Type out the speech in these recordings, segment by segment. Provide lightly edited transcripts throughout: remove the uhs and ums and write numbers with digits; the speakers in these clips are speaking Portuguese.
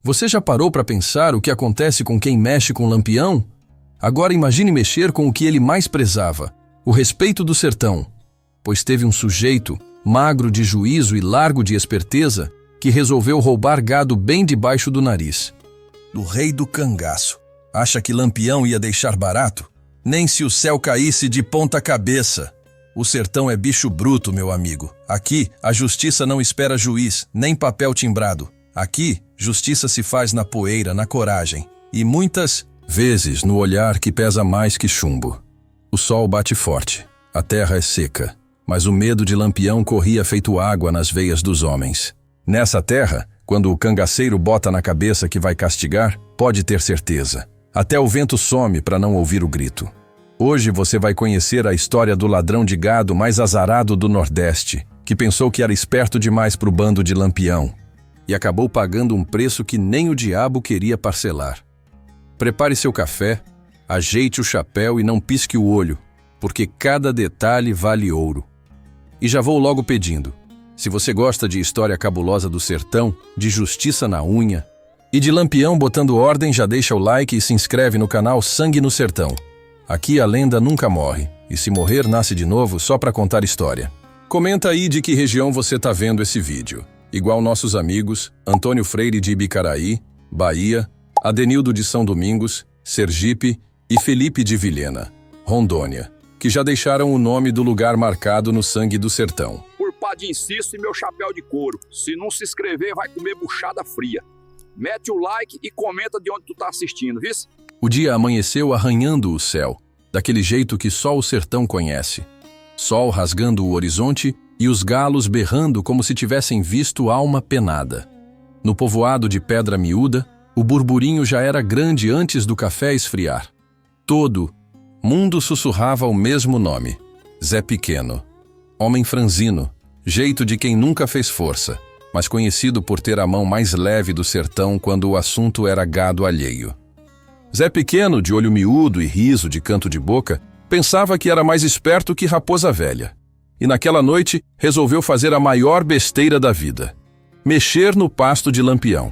Você já parou para pensar o que acontece com quem mexe com Lampião? Agora imagine mexer com o que ele mais prezava, o respeito do sertão. Pois teve um sujeito, magro de juízo e largo de esperteza, que resolveu roubar gado bem debaixo do nariz. Do rei do cangaço. Acha que Lampião ia deixar barato? Nem se o céu caísse de ponta cabeça. O sertão é bicho bruto, meu amigo. Aqui, a justiça não espera juiz, nem papel timbrado. Aqui, justiça se faz na poeira, na coragem. E muitas vezes no olhar que pesa mais que chumbo. O sol bate forte, a terra é seca, mas o medo de Lampião corria feito água nas veias dos homens. Nessa terra, quando o cangaceiro bota na cabeça que vai castigar, pode ter certeza. Até o vento some para não ouvir o grito. Hoje você vai conhecer a história do ladrão de gado mais azarado do Nordeste, que pensou que era esperto demais para o bando de Lampião e acabou pagando um preço que nem o diabo queria parcelar. Prepare seu café, ajeite o chapéu e não pisque o olho, porque cada detalhe vale ouro. E já vou logo pedindo, se você gosta de história cabulosa do sertão, de justiça na unha e de Lampião botando ordem, já deixa o like e se inscreve no canal Sangue no Sertão. Aqui a lenda nunca morre, e se morrer nasce de novo só para contar história. Comenta aí de que região você tá vendo esse vídeo. Igual nossos amigos Antônio Freire de Ibicaraí, Bahia, Adenildo de São Domingos, Sergipe e Felipe de Vilhena, Rondônia, que já deixaram o nome do lugar marcado no Sangue do Sertão. Por pá de inciso e meu chapéu de couro. Se não se inscrever, vai comer buchada fria. Mete o like e comenta de onde tu tá assistindo, viu? O dia amanheceu arranhando o céu, daquele jeito que só o sertão conhece. Sol rasgando o horizonte e os galos berrando como se tivessem visto alma penada. No povoado de Pedra Miúda, o burburinho já era grande antes do café esfriar. Todo mundo sussurrava o mesmo nome: Zé Pequeno. Homem franzino, jeito de quem nunca fez força, mas conhecido por ter a mão mais leve do sertão quando o assunto era gado alheio. Zé Pequeno, de olho miúdo e riso de canto de boca, pensava que era mais esperto que Raposa Velha. E naquela noite resolveu fazer a maior besteira da vida: mexer no pasto de Lampião.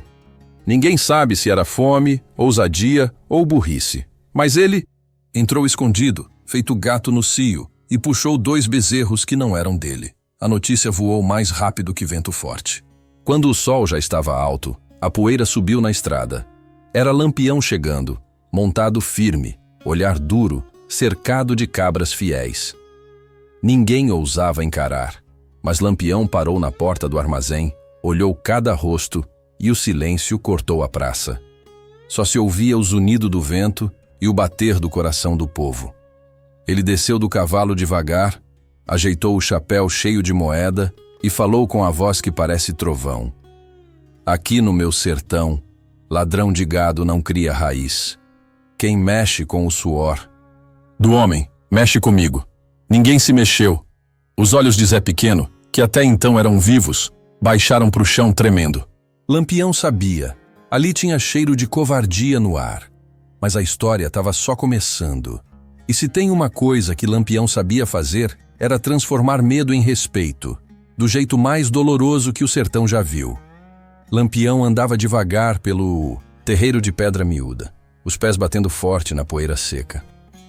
Ninguém sabe se era fome, ousadia ou burrice. Mas ele entrou escondido, feito gato no cio, e puxou 2 bezerros que não eram dele. A notícia voou mais rápido que vento forte. Quando o sol já estava alto, a poeira subiu na estrada. Era Lampião chegando, montado firme, olhar duro, cercado de cabras fiéis. Ninguém ousava encarar, mas Lampião parou na porta do armazém, olhou cada rosto e o silêncio cortou a praça. Só se ouvia o zunido do vento e o bater do coração do povo. Ele desceu do cavalo devagar, ajeitou o chapéu cheio de moeda e falou com a voz que parece trovão. Aqui no meu sertão, ladrão de gado não cria raiz. Quem mexe com o suor do homem, mexe comigo. Ninguém se mexeu. Os olhos de Zé Pequeno, que até então eram vivos, baixaram para o chão tremendo. Lampião sabia. Ali tinha cheiro de covardia no ar. Mas a história estava só começando. E se tem uma coisa que Lampião sabia fazer, era transformar medo em respeito, do jeito mais doloroso que o sertão já viu. Lampião andava devagar pelo terreiro de Pedra Miúda, os pés batendo forte na poeira seca.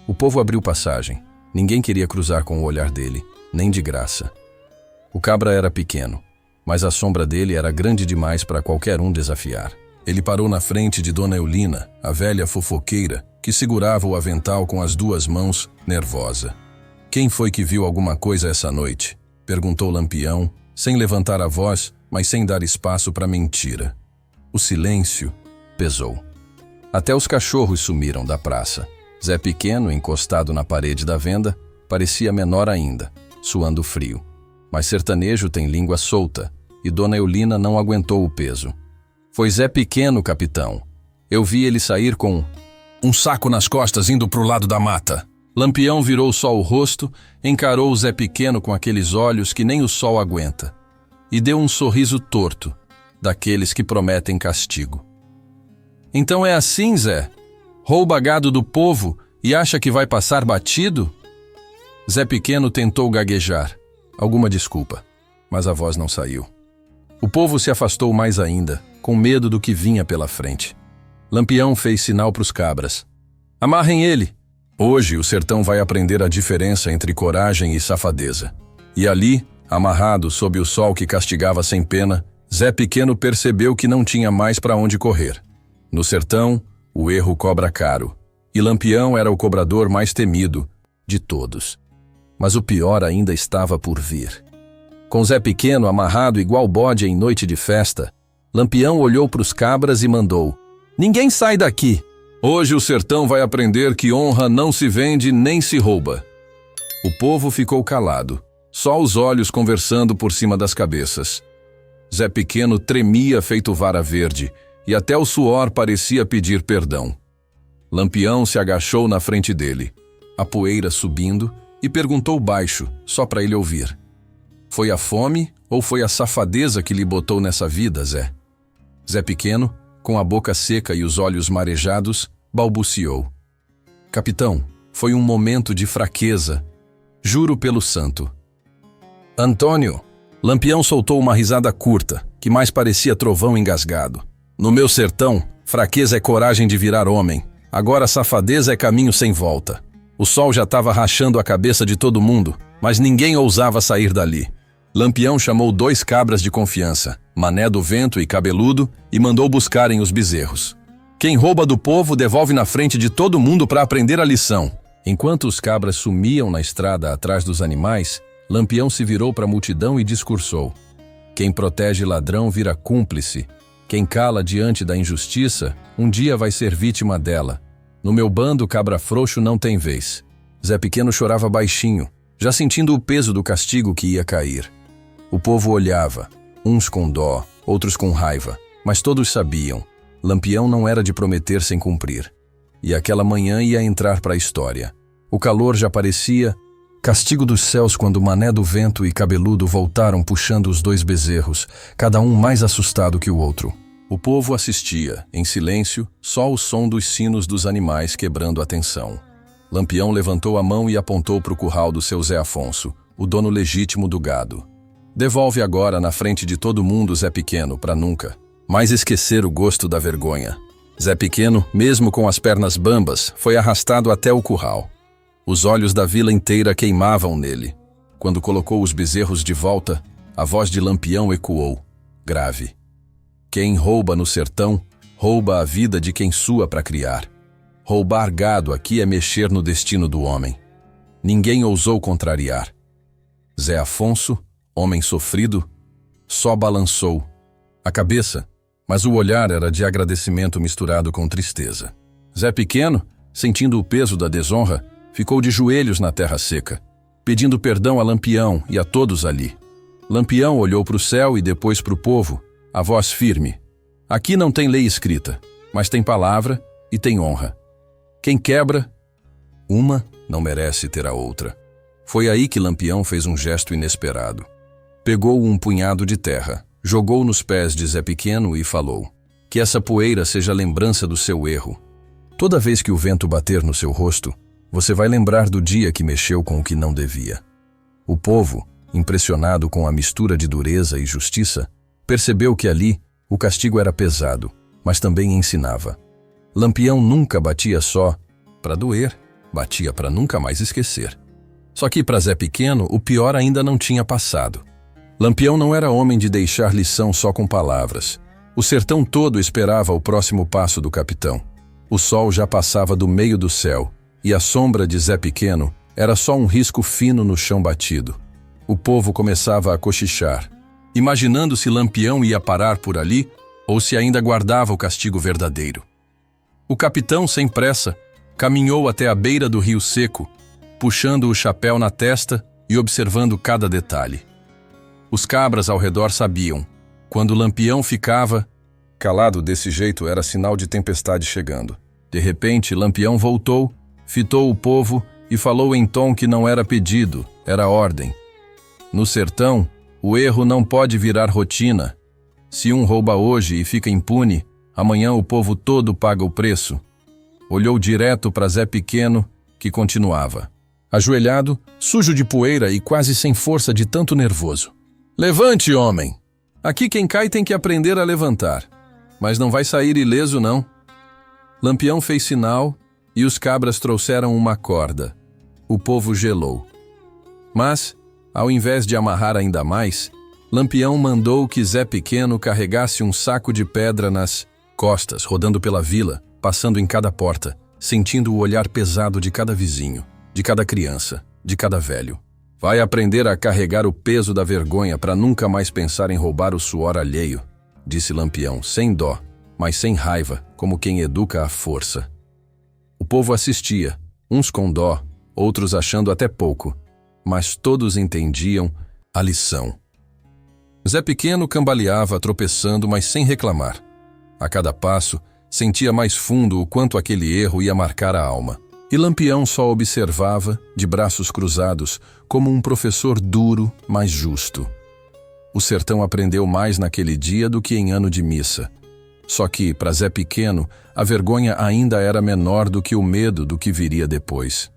O povo abriu passagem. Ninguém queria cruzar com o olhar dele, nem de graça. O cabra era pequeno, mas a sombra dele era grande demais para qualquer um desafiar. Ele parou na frente de Dona Eulina, a velha fofoqueira, que segurava o avental com as 2 mãos, nervosa. Quem foi que viu alguma coisa essa noite? Perguntou Lampião, sem levantar a voz, mas sem dar espaço para mentira. O silêncio pesou. Até os cachorros sumiram da praça. Zé Pequeno, encostado na parede da venda, parecia menor ainda, suando frio. Mas sertanejo tem língua solta, e Dona Eulina não aguentou o peso. Foi Zé Pequeno, capitão. Eu vi ele sair com um saco nas costas indo pro lado da mata. Lampião virou só o rosto, encarou o Zé Pequeno com aqueles olhos que nem o sol aguenta, e deu um sorriso torto, daqueles que prometem castigo. Então é assim, Zé? Rouba gado do povo e acha que vai passar batido? Zé Pequeno tentou gaguejar. Alguma desculpa, mas a voz não saiu. O povo se afastou mais ainda, com medo do que vinha pela frente. Lampião fez sinal para os cabras. Amarrem ele! Hoje o sertão vai aprender a diferença entre coragem e safadeza. E ali, amarrado sob o sol que castigava sem pena, Zé Pequeno percebeu que não tinha mais para onde correr. No sertão, o erro cobra caro, e Lampião era o cobrador mais temido de todos. Mas o pior ainda estava por vir. Com Zé Pequeno amarrado igual bode em noite de festa, Lampião olhou para os cabras e mandou: "Ninguém sai daqui! Hoje o sertão vai aprender que honra não se vende nem se rouba." O povo ficou calado, só os olhos conversando por cima das cabeças. Zé Pequeno tremia feito vara verde, e até o suor parecia pedir perdão. Lampião se agachou na frente dele, a poeira subindo, e perguntou baixo, só para ele ouvir: "Foi a fome ou foi a safadeza que lhe botou nessa vida, Zé?" Zé Pequeno, com a boca seca e os olhos marejados, balbuciou: "Capitão, foi um momento de fraqueza. Juro pelo santo." "Antônio!" Lampião soltou uma risada curta, que mais parecia trovão engasgado. "No meu sertão, fraqueza é coragem de virar homem. Agora safadeza é caminho sem volta." O sol já estava rachando a cabeça de todo mundo, mas ninguém ousava sair dali. Lampião chamou 2 cabras de confiança, Mané do Vento e Cabeludo, e mandou buscarem os bezerros. Quem rouba do povo devolve na frente de todo mundo para aprender a lição. Enquanto os cabras sumiam na estrada atrás dos animais, Lampião se virou para a multidão e discursou: "Quem protege ladrão vira cúmplice. Quem cala diante da injustiça, um dia vai ser vítima dela. No meu bando, cabra frouxo não tem vez." Zé Pequeno chorava baixinho, já sentindo o peso do castigo que ia cair. O povo olhava, uns com dó, outros com raiva, mas todos sabiam: Lampião não era de prometer sem cumprir. E aquela manhã ia entrar para a história. O calor já parecia castigo dos céus quando Mané do Vento e Cabeludo voltaram puxando os 2 bezerros, cada um mais assustado que o outro. O povo assistia, em silêncio, só o som dos sinos dos animais quebrando a tensão. Lampião levantou a mão e apontou para o curral do seu Zé Afonso, o dono legítimo do gado. "Devolve agora na frente de todo mundo, Zé Pequeno, para nunca mais esquecer o gosto da vergonha." Zé Pequeno, mesmo com as pernas bambas, foi arrastado até o curral. Os olhos da vila inteira queimavam nele. Quando colocou os bezerros de volta, a voz de Lampião ecoou, grave: "Quem rouba no sertão, rouba a vida de quem sua para criar. Roubar gado aqui é mexer no destino do homem." Ninguém ousou contrariar. Zé Afonso, homem sofrido, só balançou a cabeça, mas o olhar era de agradecimento misturado com tristeza. Zé Pequeno, sentindo o peso da desonra, ficou de joelhos na terra seca, pedindo perdão a Lampião e a todos ali. Lampião olhou para o céu e depois para o povo, a voz firme: "Aqui não tem lei escrita, mas tem palavra e tem honra. Quem quebra uma não merece ter a outra." Foi aí que Lampião fez um gesto inesperado. Pegou um punhado de terra, jogou nos pés de Zé Pequeno e falou: "Que essa poeira seja lembrança do seu erro. Toda vez que o vento bater no seu rosto, você vai lembrar do dia que mexeu com o que não devia." O povo, impressionado com a mistura de dureza e justiça, percebeu que ali o castigo era pesado, mas também ensinava. Lampião nunca batia só para doer, batia para nunca mais esquecer. Só que para Zé Pequeno o pior ainda não tinha passado. Lampião não era homem de deixar lição só com palavras. O sertão todo esperava o próximo passo do capitão. O sol já passava do meio do céu, e a sombra de Zé Pequeno era só um risco fino no chão batido. O povo começava a cochichar, imaginando se Lampião ia parar por ali ou se ainda guardava o castigo verdadeiro. O capitão, sem pressa, caminhou até a beira do rio seco, puxando o chapéu na testa e observando cada detalhe. Os cabras ao redor sabiam: quando Lampião ficava calado desse jeito, era sinal de tempestade chegando. De repente, Lampião voltou, fitou o povo e falou em tom que não era pedido, era ordem. No sertão, o erro não pode virar rotina. Se um rouba hoje e fica impune, amanhã o povo todo paga o preço. Olhou direto para Zé Pequeno, que continuava ajoelhado, sujo de poeira e quase sem força de tanto nervoso. "Levante, homem! Aqui quem cai tem que aprender a levantar. Mas não vai sair ileso, não. Lampião fez sinal e os cabras trouxeram uma corda. O povo gelou. Mas, ao invés de amarrar ainda mais, Lampião mandou que Zé Pequeno carregasse um saco de pedra nas costas, rodando pela vila, passando em cada porta, sentindo o olhar pesado de cada vizinho, de cada criança, de cada velho. Vai aprender a carregar o peso da vergonha para nunca mais pensar em roubar o suor alheio, disse Lampião, sem dó, mas sem raiva, como quem educa à força. O povo assistia, uns com dó, outros achando até pouco, mas todos entendiam a lição. Zé Pequeno cambaleava, tropeçando, mas sem reclamar. A cada passo, sentia mais fundo o quanto aquele erro ia marcar a alma. E Lampião só observava, de braços cruzados, como um professor duro, mas justo. O sertão aprendeu mais naquele dia do que em ano de missa. Só que, para Zé Pequeno, a vergonha ainda era menor do que o medo do que viria depois.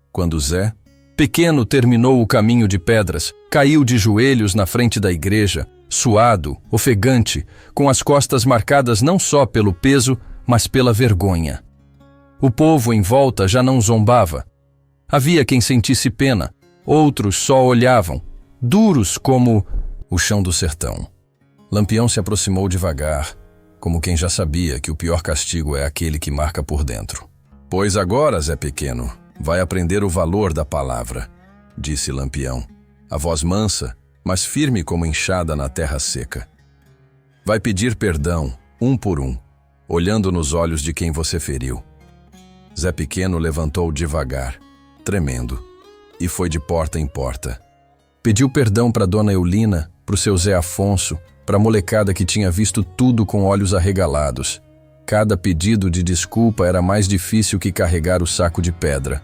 Quando Zé Pequeno terminou o caminho de pedras, caiu de joelhos na frente da igreja, suado, ofegante, com as costas marcadas não só pelo peso, mas pela vergonha. O povo em volta já não zombava. Havia quem sentisse pena, outros só olhavam, duros como o chão do sertão. Lampião se aproximou devagar, como quem já sabia que o pior castigo é aquele que marca por dentro. Pois agora, Zé Pequeno, vai aprender o valor da palavra, disse Lampião, a voz mansa, mas firme como enxada na terra seca. Vai pedir perdão, um por um, olhando nos olhos de quem você feriu. Zé Pequeno levantou devagar, tremendo, e foi de porta em porta. Pediu perdão para Dona Eulina, para o seu Zé Afonso, para a molecada que tinha visto tudo com olhos arregalados. Cada pedido de desculpa era mais difícil que carregar o saco de pedra.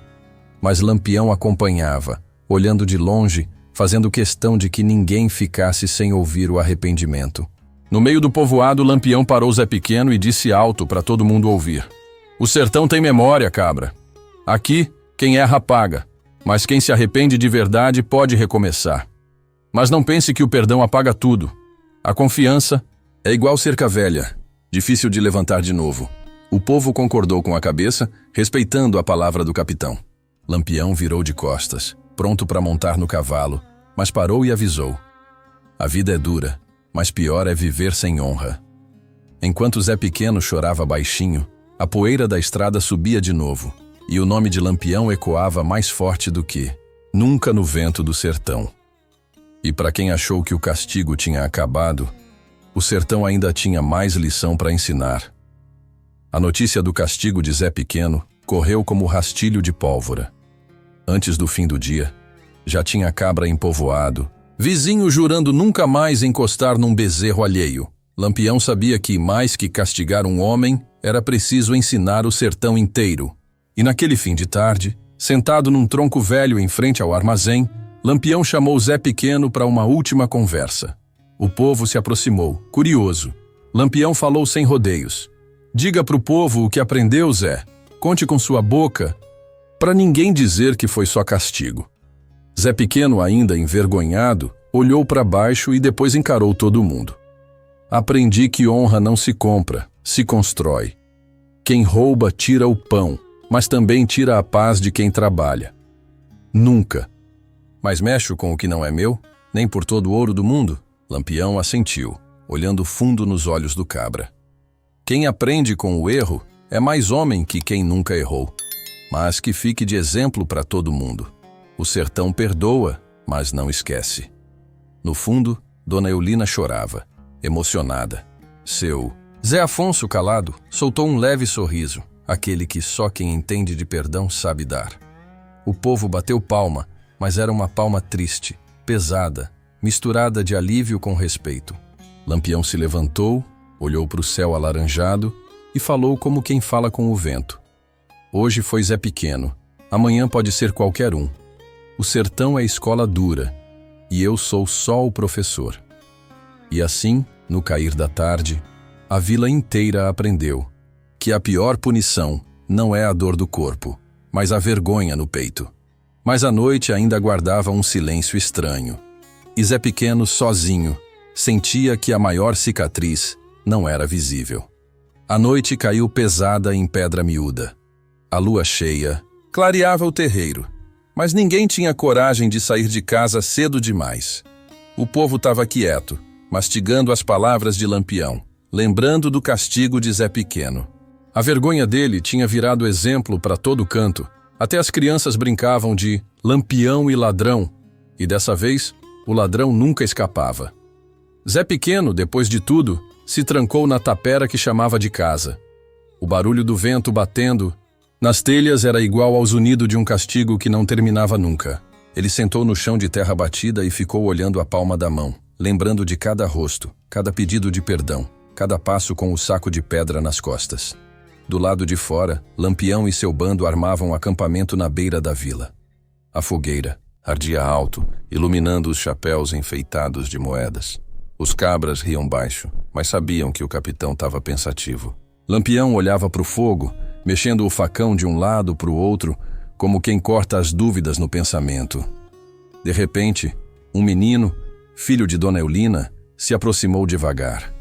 Mas Lampião acompanhava, olhando de longe, fazendo questão de que ninguém ficasse sem ouvir o arrependimento. No meio do povoado, Lampião parou Zé Pequeno e disse alto para todo mundo ouvir: "O sertão tem memória, cabra. Aqui, quem erra paga, mas quem se arrepende de verdade pode recomeçar. Mas não pense que o perdão apaga tudo. A confiança é igual cerca velha, difícil de levantar de novo." O povo concordou com a cabeça, respeitando a palavra do capitão. Lampião virou de costas, pronto para montar no cavalo, mas parou e avisou: "A vida é dura, mas pior é viver sem honra." Enquanto Zé Pequeno chorava baixinho, a poeira da estrada subia de novo, e o nome de Lampião ecoava mais forte do que nunca no vento do sertão. E para quem achou que o castigo tinha acabado, o sertão ainda tinha mais lição para ensinar. A notícia do castigo de Zé Pequeno correu como rastilho de pólvora. Antes do fim do dia, já tinha cabra em povoado, vizinho jurando nunca mais encostar num bezerro alheio. Lampião sabia que, mais que castigar um homem, era preciso ensinar o sertão inteiro. E naquele fim de tarde, sentado num tronco velho em frente ao armazém, Lampião chamou Zé Pequeno para uma última conversa. O povo se aproximou, curioso. Lampião falou sem rodeios: "Diga pro povo o que aprendeu, Zé. Conte com sua boca, para ninguém dizer que foi só castigo." Zé Pequeno, ainda envergonhado, olhou para baixo e depois encarou todo mundo. "Aprendi que honra não se compra, se constrói. Quem rouba tira o pão, mas também tira a paz de quem trabalha. Nunca. Mas mexo com o que não é meu, nem por todo o ouro do mundo?" Lampião assentiu, olhando fundo nos olhos do cabra. "Quem aprende com o erro é mais homem que quem nunca errou. Mas que fique de exemplo para todo mundo. O sertão perdoa, mas não esquece." No fundo, Dona Eulina chorava, emocionada. Seu Zé Afonso, calado, soltou um leve sorriso, aquele que só quem entende de perdão sabe dar. O povo bateu palma, mas era uma palma triste, pesada, misturada de alívio com respeito. Lampião se levantou, olhou para o céu alaranjado e falou como quem fala com o vento: "Hoje foi Zé Pequeno, amanhã pode ser qualquer um. O sertão é escola dura, e eu sou só o professor." E assim, no cair da tarde, a vila inteira aprendeu que a pior punição não é a dor do corpo, mas a vergonha no peito. Mas a noite ainda guardava um silêncio estranho. E Zé Pequeno, sozinho, sentia que a maior cicatriz não era visível. A noite caiu pesada em Pedra Miúda. A lua cheia clareava o terreiro, mas ninguém tinha coragem de sair de casa cedo demais. O povo estava quieto, mastigando as palavras de Lampião, lembrando do castigo de Zé Pequeno. A vergonha dele tinha virado exemplo para todo canto. Até as crianças brincavam de Lampião e ladrão, e dessa vez o ladrão nunca escapava. Zé Pequeno, depois de tudo, se trancou na tapera que chamava de casa. O barulho do vento batendo nas telhas era igual ao zunido de um castigo que não terminava nunca. Ele sentou no chão de terra batida e ficou olhando a palma da mão, lembrando de cada rosto, cada pedido de perdão, cada passo com o saco de pedra nas costas. Do lado de fora, Lampião e seu bando armavam um acampamento na beira da vila. A fogueira ardia alto, iluminando os chapéus enfeitados de moedas. Os cabras riam baixo, mas sabiam que o capitão estava pensativo. Lampião olhava para o fogo, mexendo o facão de um lado para o outro, como quem corta as dúvidas no pensamento. De repente, um menino, filho de Dona Eulina, se aproximou devagar.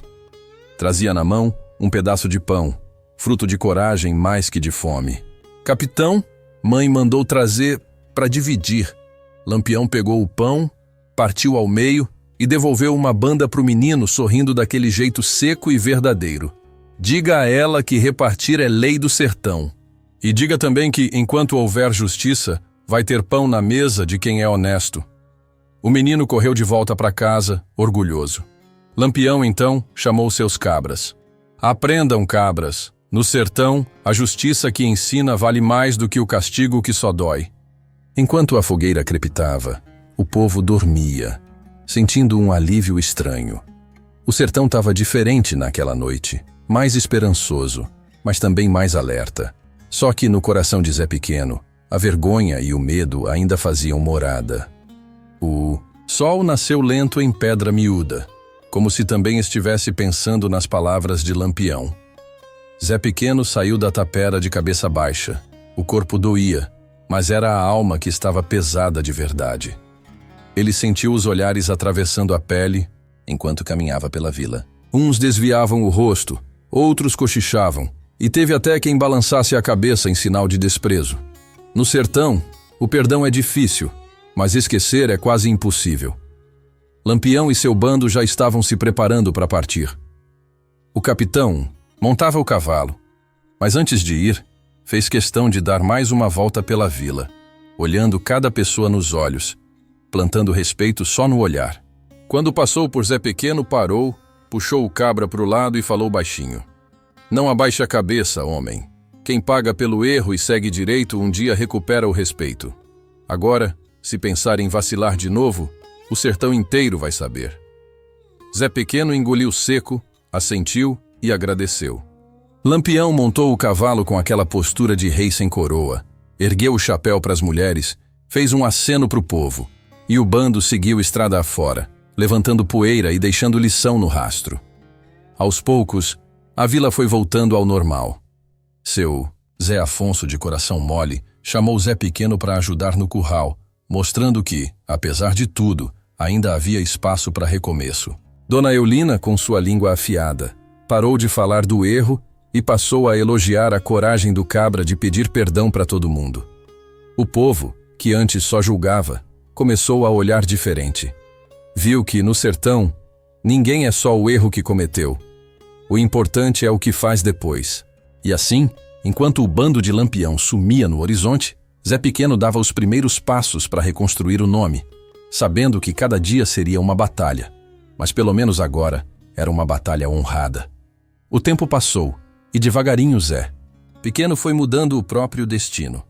Trazia na mão um pedaço de pão, fruto de coragem mais que de fome. Capitão, mãe mandou trazer para dividir. Lampião pegou o pão, partiu ao meio e devolveu uma banda para o menino, sorrindo daquele jeito seco e verdadeiro. Diga a ela que repartir é lei do sertão. E diga também que, enquanto houver justiça, vai ter pão na mesa de quem é honesto. O menino correu de volta para casa, orgulhoso. Lampião, então, chamou seus cabras. Aprendam, cabras. No sertão, a justiça que ensina vale mais do que o castigo que só dói. Enquanto a fogueira crepitava, o povo dormia, sentindo um alívio estranho. O sertão estava diferente naquela noite, mais esperançoso, mas também mais alerta. Só que no coração de Zé Pequeno, a vergonha e o medo ainda faziam morada. O sol nasceu lento em Pedra Miúda, como se também estivesse pensando nas palavras de Lampião. Zé Pequeno saiu da tapera de cabeça baixa. O corpo doía, mas era a alma que estava pesada de verdade. Ele sentiu os olhares atravessando a pele enquanto caminhava pela vila. Uns desviavam o rosto, outros cochichavam, e teve até quem balançasse a cabeça em sinal de desprezo. No sertão, o perdão é difícil, mas esquecer é quase impossível. Lampião e seu bando já estavam se preparando para partir. O capitão montava o cavalo, mas antes de ir, fez questão de dar mais uma volta pela vila, olhando cada pessoa nos olhos, plantando respeito só no olhar. Quando passou por Zé Pequeno, parou, puxou o cabra para o lado e falou baixinho. Não abaixe a cabeça, homem. Quem paga pelo erro e segue direito um dia recupera o respeito. Agora, se pensar em vacilar de novo, o sertão inteiro vai saber. Zé Pequeno engoliu seco, assentiu e agradeceu. Lampião montou o cavalo com aquela postura de rei sem coroa, ergueu o chapéu para as mulheres, fez um aceno para o povo, e o bando seguiu estrada afora, levantando poeira e deixando lição no rastro. Aos poucos, a vila foi voltando ao normal. Seu Zé Afonso, de coração mole, chamou Zé Pequeno para ajudar no curral, mostrando que, apesar de tudo, ainda havia espaço para recomeço. Dona Eulina, com sua língua afiada, parou de falar do erro e passou a elogiar a coragem do cabra de pedir perdão para todo mundo. O povo, que antes só julgava, começou a olhar diferente. Viu que, no sertão, ninguém é só o erro que cometeu. O importante é o que faz depois. E assim, enquanto o bando de Lampião sumia no horizonte, Zé Pequeno dava os primeiros passos para reconstruir o nome, sabendo que cada dia seria uma batalha, mas pelo menos agora era uma batalha honrada. O tempo passou, e devagarinho Zé Pequeno foi mudando o próprio destino.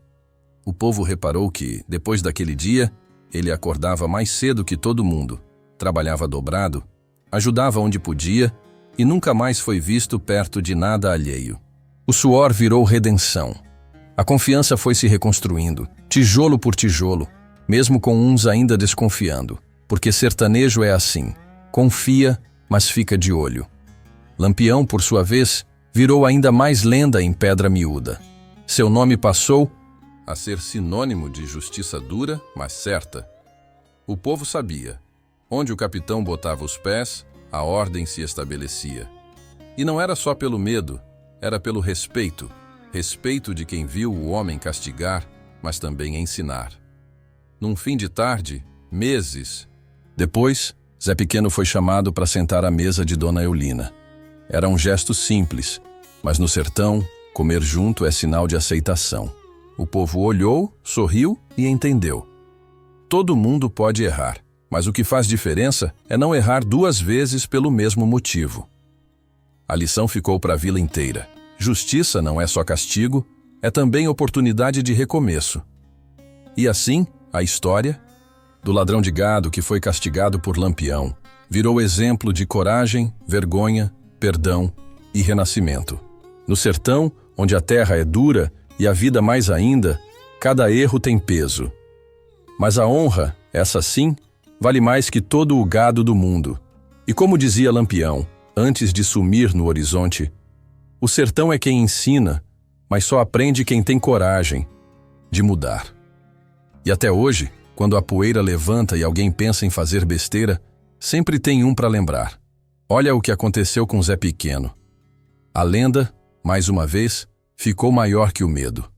O povo reparou que, depois daquele dia, ele acordava mais cedo que todo mundo, trabalhava dobrado, ajudava onde podia e nunca mais foi visto perto de nada alheio. O suor virou redenção. A confiança foi se reconstruindo, tijolo por tijolo, mesmo com uns ainda desconfiando, porque sertanejo é assim, confia, mas fica de olho. Lampião, por sua vez, virou ainda mais lenda em Pedra Miúda. Seu nome passou a ser sinônimo de justiça dura, mas certa. O povo sabia. Onde o capitão botava os pés, a ordem se estabelecia. E não era só pelo medo, era pelo respeito. Respeito de quem viu o homem castigar, mas também ensinar. Num fim de tarde, meses depois, Zé Pequeno foi chamado para sentar à mesa de Dona Eulina. Era um gesto simples, mas no sertão, comer junto é sinal de aceitação. O povo olhou, sorriu e entendeu. Todo mundo pode errar, mas o que faz diferença é não errar 2 vezes pelo mesmo motivo. A lição ficou para a vila inteira. Justiça não é só castigo, é também oportunidade de recomeço. E assim, a história do ladrão de gado que foi castigado por Lampião virou exemplo de coragem, vergonha, perdão e renascimento. No sertão, onde a terra é dura e a vida mais ainda, cada erro tem peso. Mas a honra, essa sim, vale mais que todo o gado do mundo. E como dizia Lampião, antes de sumir no horizonte, o sertão é quem ensina, mas só aprende quem tem coragem de mudar. E até hoje, quando a poeira levanta e alguém pensa em fazer besteira, sempre tem um para lembrar. Olha o que aconteceu com Zé Pequeno. A lenda, mais uma vez, ficou maior que o medo.